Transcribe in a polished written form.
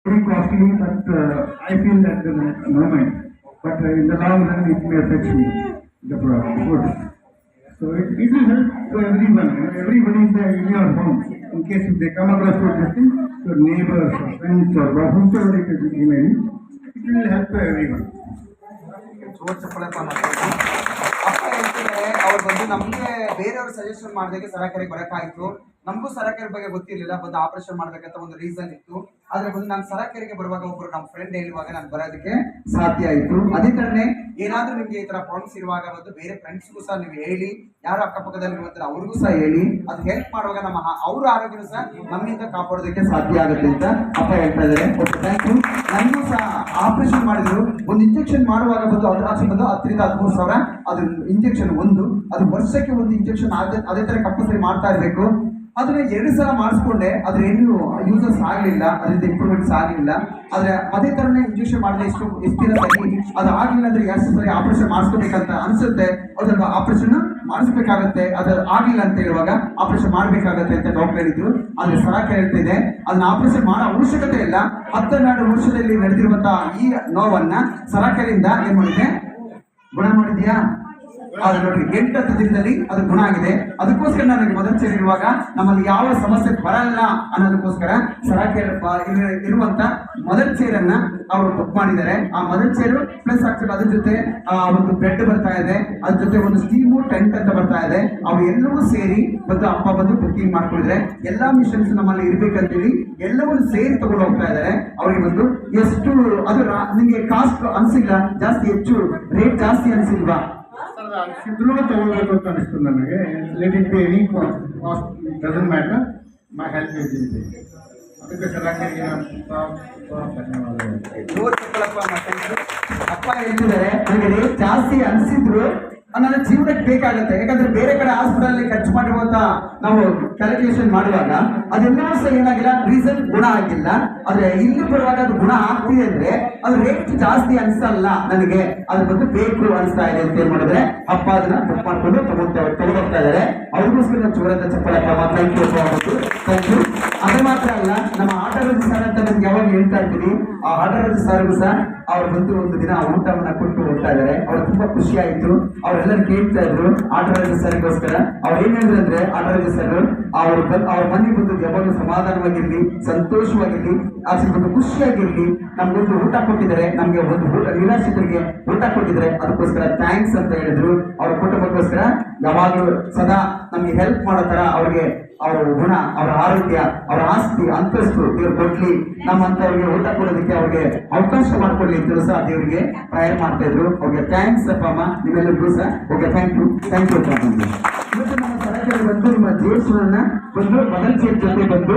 very costly, but I feel at the moment, but in the long run it may affect me, the food. So it will help to everyone. Everybody is in your home. In case if they come across to this thing, your neighbors, or friends, or whoever it is, it will help to everyone. ಜೋರ್ ಚಪ್ಪಳೆ ಅಪ್ಪ ಹೇಳ್ತಿದ್ದಾರೆ ಅವ್ರು ಬಂದು ನಮಗೆ ಬೇರೆಯವ್ರು suggestion ಮಾಡಿದಾಗೆ ಸರಕಾರಿಗೆ ಬರೋಕ್ಕಾಯ್ತು. ನಮಗೂ ಸರಕಾರಿ ಬಗ್ಗೆ ಗೊತ್ತಿರಲಿಲ್ಲ, ಬಂದು ಆಪರೇಷನ್ ಮಾಡ್ಬೇಕಂತ ಒಂದು ರೀಸನ್ ಇತ್ತು. ಆದ್ರೆ ಬಂದು ನಾನು ಸರಕಾರಿಗೆ ಬರುವಾಗ ಒಬ್ರು ನಮ್ಮ ಫ್ರೆಂಡ್ ಹೇಳುವಾಗ ನಾನು ಬರೋದಕ್ಕೆ ಸಾಧ್ಯ ಆಯಿತು. ಅದೇ ತರನೇ ಏನಾದ್ರೂ ನಿಮ್ಗೆ ಈ ತರ ಪ್ರಾಬ್ಲಮ್ಸ್ ಇರುವಾಗ ಬಂದು ಬೇರೆ ಫ್ರೆಂಡ್ಸ್ಗೂ ಸಹ ನೀವು ಹೇಳಿ, ಯಾರು ಅಕ್ಕಪಕ್ಕದಲ್ಲಿ ಇರುವಂತಾರೆ ಅವ್ರಿಗೂ ಸಹ ಹೇಳಿ. ಅದು ಹೆಲ್ಪ್ ಮಾಡುವಾಗ ನಮ್ಮ ಅವ್ರ ಆರೋಗ್ಯನೂ ಸಹ ನಮ್ಮಿಂದ ಕಾಪಾಡೋದಕ್ಕೆ ಸಾಧ್ಯ ಆಗುತ್ತೆ ಅಂತ ಅಪ್ಪ ಹೇಳ್ತಾ ಇದ್ದಾರೆ. Okay, thank you. ನನಗೂ ಸಹ ಆಪರೇಷನ್ ಮಾಡಿದ್ರು. ಒಂದು ಇಂಜೆಕ್ಷನ್ ಮಾಡುವಾಗ ಬಂದು ಅದ್ರ ಆಚೆ ಬಂದು 10,000 to 13,000 ಅದು ಇಂಜೆಕ್ಷನ್ ಅದು ವರ್ಷಕ್ಕೆ ಒಂದು ಇಂಜೆಕ್ಷನ್ ಅದೇ ತರ ಕಂಪಲ್ಸರಿ ಮಾಡ್ತಾ ಇರಬೇಕು. ಅದನ್ನ 2 ಸಲ ಮಾಡಿಸ್ಕೊಂಡೆ, ಅದ್ರ ಏನು ಯೂಸಸ್ ಆಗಲಿಲ್ಲ, ಅದರಿಂದ ಇಂಪ್ರೂವ್ಮೆಂಟ್ಸ್ ಆಗಲಿಲ್ಲ. ಆದ್ರೆ ಅದೇ ತರನೇ ಇಂಜೆಕ್ಷನ್ ಮಾಡಿದ್ರೆ ಎಷ್ಟು ದಿನ ಸರಿ ಅದು ಆಗಲಿಲ್ಲ ಅಂದ್ರೆ ಎಷ್ಟು ಸರಿ ಆಪರೇಷನ್ ಮಾಡಿಸ್ಕೋಬೇಕಂತ ಅನ್ಸುತ್ತೆ. ಅದನ್ನ ಆಪರೇಷನ್ ಮಾಡಿಸ್ಬೇಕಾಗತ್ತೆ, ಅದು ಆಗಿಲ್ಲ ಅಂತ ಹೇಳುವಾಗ ಆಪರೇಷನ್ ಮಾಡ್ಬೇಕಾಗತ್ತೆ ಅಂತ ಡಾಕ್ಟರ್ ಹೇಳಿದ್ರು. ಆದ್ರೆ ಸರಕಾರ ಹೇಳ್ತಿದೆ ಅದನ್ನ ಆಪರೇಷನ್ ಮಾಡೋ ಅವಶ್ಯಕತೆ ಇಲ್ಲ. 12 ವರ್ಷದಲ್ಲಿ ನಡೆದಿರುವಂತಹ ಈ ನೋವನ್ನ ಸರಕಾರದಿಂದ ಏನ್ ಮಾಡಿದೆ, ಗುಣ ಮಾಡಿದ್ಯಾ? ಅದು ನೋಡ್ರಿ 8 ದಿನದಲ್ಲಿ ಅದು ಗುಣ ಆಗಿದೆ. ಅದಕ್ಕೋಸ್ಕರ ನನಗೆ ಮೊದಲು ಸೇರಿರುವಾಗ ನಮ್ಮಲ್ಲಿ ಯಾವ ಸಮಸ್ಯೆ ಬರಲ್ಲ ಅನ್ನೋದಕ್ಕೋಸ್ಕರ ಸರಕಾರಿ ಇರುವಂತ ಮೊದಲ ಚೇರನ್ನ ಅವರು ಬುಕ್ ಮಾಡಿದ್ದಾರೆ. ಆ ಮೊದಲ ಚೇರು ಪ್ಲಸ್ ಆಗ್ತದೆ, ಅದ್ರ ಜೊತೆ ಒಂದು ಬೆಡ್ ಬರ್ತಾ ಇದೆ, ಅದ್ರ ಜೊತೆ ಒಂದು ಸ್ಟೀಮು ಟೆಂಟ್ ಅಂತ ಬರ್ತಾ ಇದೆ. ಅವು ಎಲ್ಲವೂ ಸೇರಿ ಬಂದು ಅಪ್ಪ ಬಂದು ಬುಕ್ಕಿಂಗ್ ಮಾಡ್ಕೊಂಡಿದ್ರೆ ಎಲ್ಲಾ ಮಿಷನ್ಸ್ ನಮ್ಮಲ್ಲಿ ಇರ್ಬೇಕಂತೇಳಿ ಎಲ್ಲವನ್ನು ಸೇರಿ ತಗೊಂಡು ಹೋಗ್ತಾ ಇದ್ದಾರೆ. ಅವ್ರಿಗೆ ಬಂದು ಎಷ್ಟು ಅದು ನಿಮಗೆ ಕಾಸ್ಟ್ ಅನ್ಸಿಲ್ಲ, ಜಾಸ್ತಿ ಹೆಚ್ಚು ರೇಟ್ ಜಾಸ್ತಿ ಅನ್ಸಿಲ್ವಾ? ಅನಿಸಿದ್ರು ತಗೊಳ್ಬೇಕು ಅಂತ ಅನಿಸ್ತು ನನಗೆ. Let it be any cost, doesn't matter, my health is in this. ಅದಕ್ಕೆ ಸರಕಾರಿಗೆ ಧನ್ಯವಾದಗಳು. ಅಪ್ಪ ಹೇಳ್ತಿದ್ದಾರೆ ನನಗೆ ರೇಟ್ ಜಾಸ್ತಿ ಅನಿಸಿದ್ರು ನನ್ನ ಜೀವನಕ್ಕೆ ಬೇಕಾಗುತ್ತೆ. ಯಾಕಂದ್ರೆ ಬೇರೆ ಕಡೆ ಹಾಸ್ಪಿಟಲ್ ಖರ್ಚು ಮಾಡಿರುವಂತ ನಾವು ಕ್ಯಾಲ್ಕುಲೇಷನ್ ಮಾಡುವಾಗ ಅದೆಲ್ಲವೂ ಸಹ ಏನಾಗಿಲ್ಲ, ರೀಸನ್ ಗುಣ ಆಗಿಲ್ಲ. ಆದ್ರೆ ಇಲ್ಲಿ ಬರುವಾಗ ಅದು ಗುಣ ಆಗ್ತಿದೆ ಅಂದ್ರೆ ಅದು ರೇಟ್ ಜಾಸ್ತಿ ಅನ್ಸಲ್ಲ ನನಗೆ, ಅದ್ರ ಬಗ್ಗೆ ಬೇಕು ಅನ್ಸ್ತಾ ಇದೆ ಅಂತ ಏನ್ ಮಾಡಿದ್ರೆ ಅಪ್ಪ ಅದನ್ನ ಬುಕ್ ಮಾಡ್ಕೊಂಡು ತಗೊಂಡೋಗ್ತಾ ಇದ್ದಾರೆ. ಅವ್ರಿಗೋಸ್ಕರ ಜೋರದ ಚಪ್ಪಳ ಥ್ಯಾಂಕ್ ಯು, ಥ್ಯಾಂಕ್ ಯು. ಅದು ಮಾತ್ರ ಅಲ್ಲ, ನಮ್ಮ ಆಟಗಾರ ಸರ್ ಅಂತ ನಮ್ಗೆ ಯಾವಾಗ ಹೇಳ್ತಾ ಇರ್ತೀವಿ, ಆ ಆಟಗಾರ ಸರ್ಗೂ ಸಹ ಅವ್ರು ಬಂದು ಒಂದು ದಿನ ಊಟವನ್ನ ಕೊಟ್ಟು ಹೋಗ್ತಾ ಇದ್ದಾರೆ. ಅವ್ರು ತುಂಬಾ ಖುಷಿ ಆಯ್ತು. ಅವರೆಲ್ಲರೂ ಕೇಳ್ತಾ ಇದ್ರು ಆಟರಾಜ ಸರ್ಗೋಸ್ಕರ. ಅವ್ರು ಏನ್ ಹೇಳಿದ್ರು ಅಂದ್ರೆ ಆಟರಾಜ ಸರ್ ಅವ್ರ ಮನೆಗೆ ಬಂದು ಯಾವಾಗಲೂ ಸಮಾಧಾನವಾಗಿರ್ಲಿ, ಸಂತೋಷವಾಗಿರ್ಲಿ, ಆಚೆ ಬಂದು ಖುಷಿಯಾಗಿರ್ಲಿ, ನಮ್ಗೊಂದು ಊಟ ಕೊಟ್ಟಿದ್ದಾರೆ, ನಮ್ಗೆ ಒಂದು ಊಟ ನಿರಾಶ್ರಿತರಿಗೆ ಊಟ ಕೊಟ್ಟಿದ್ದಾರೆ, ಅದಕ್ಕೋಸ್ಕರ ಥ್ಯಾಂಕ್ಸ್ ಅಂತ ಹೇಳಿದ್ರು. ಅವ್ರ ಕುಟುಂಬಕ್ಕೋಸ್ಕರ ಯಾವಾಗಲೂ ಸದಾ ನಮ್ಗೆ ಹೆಲ್ಪ್ ಮಾಡೋ ತರ ಅವ್ರಿಗೆ ಅವರ ಗುಣ, ಅವರ ಆರೋಗ್ಯ, ಅವರ ಆಸ್ತಿ ಅಂತಸ್ತು ದೇವ್ರು ಕೊಡ್ಲಿ, ನಮ್ಮಂತವ್ರಿಗೆ ಊಟ ಕೊಡೋದಕ್ಕೆ ಅವ್ರಿಗೆ ಅವಕಾಶ ಮಾಡ್ಕೊಳ್ಳಿ ಅಂತ ಸಹ ದೇವರಿಗೆ ಪ್ರೇಯರ್ ಮಾಡ್ತಾ ಇದ್ರು. ಅವ್ರಿಗೆ ಥ್ಯಾಂಕ್ಸ್ ಅಪ್ಪ ಅಮ್ಮ, ನಿಮ್ಮೆಲ್ಲರಿಗೂ ಸಹ okay, thank you, thank you. ಇವತ್ತು ನಮ್ಮ ಸರಕಾರಿ ಬಂದು ನಿಮ್ಮ ಜೇಸುವನ್ನ ಬಂದು ಮೊದಲ ಜೊತೆ ಬಂದು